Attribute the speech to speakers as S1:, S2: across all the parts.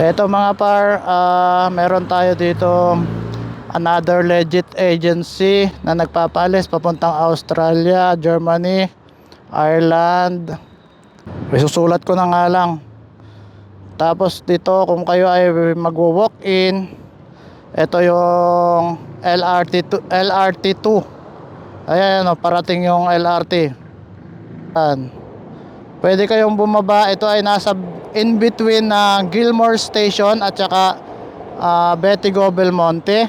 S1: Eto mga par, meron tayo dito another legit agency na nagpapaalis papuntang Australia, Germany, Ireland. Isusulat ko na nga lang. Tapos dito kung kayo ay magwo-walk-in, ito yung LRT2. Ayan, parating yung LRT. Ayan. Pwede kayong bumaba. Ito ay nasa in between na Gilmore Station at saka Betty Belmonte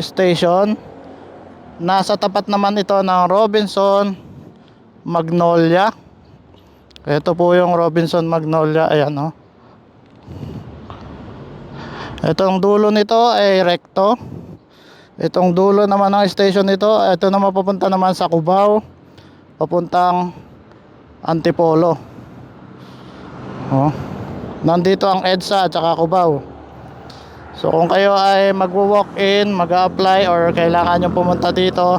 S1: Station. Nasa tapat naman ito ng Robinson Magnolia. Ito po yung Robinson Magnolia. Ayan o. Itong dulo nito ay Recto. Itong dulo naman ng station nito, ito na mapupunta naman sa Cubao, papuntang Antipolo. Nandito ang EDSA at saka Cubao. So kung kayo ay magwo-walk-in, mag-a-apply or kailangan nyo pumunta dito,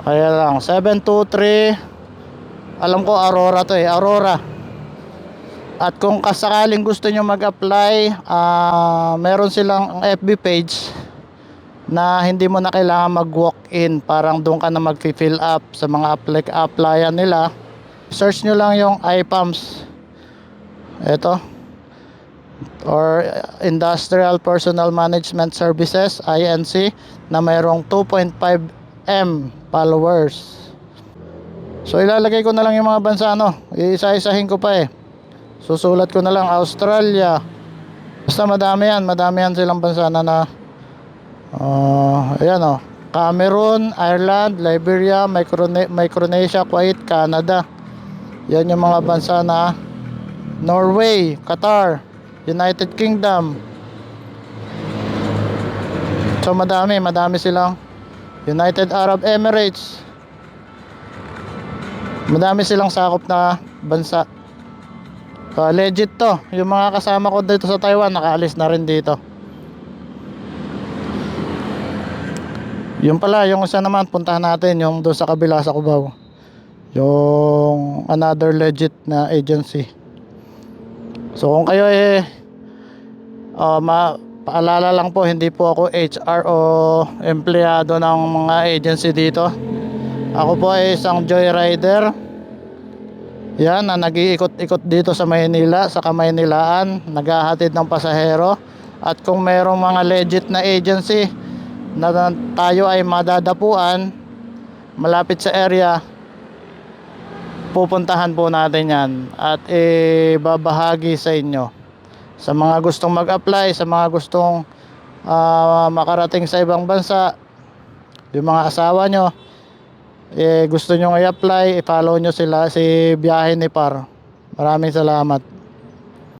S1: kaya lang 723, alam ko Aurora to Aurora. At kung kasakaling gusto nyo mag-apply, meron silang FB page na hindi mo na kailangan mag-walk-in. Parang doon ka na mag-fill up sa mga applyan nila. Search nyo lang yung IPAMS, ito, or Industrial Personnel Management Services, INC, na mayroong 2.5M followers. So ilalagay ko na lang yung mga bansa, iisa-isahin ko pa susulat ko na lang Australia. Basta madami yan silang bansa na ayan Cameroon, Ireland, Liberia, Micronesia, Kuwait, Canada. Yan yung mga bansa na Norway, Qatar, United Kingdom. So madami silang United Arab Emirates. Madami silang sakop na bansa. So legit to. Yung mga kasama ko dito sa Taiwan nakaalis na rin dito. Yung pala, yung isa naman puntahan natin, yung doon sa kabila sa Cubao, yung another legit na agency. So kung kayo paalala lang po, hindi po ako HR o empleyado ng mga agency dito. Ako po ay isang joyrider, yan, na nag-iikot-ikot dito sa Maynila, sa Kamaynilaan, naghahatid ng pasahero. At kung merong mga legit na agency na tayo ay madadapuan malapit sa area, pupuntahan po natin yan at ibabahagi sa inyo. Sa mga gustong mag-apply, sa mga gustong makarating sa ibang bansa, yung mga asawa nyo gusto nyo i-apply, i-follow nyo si Biyahe ni Par. Maraming salamat.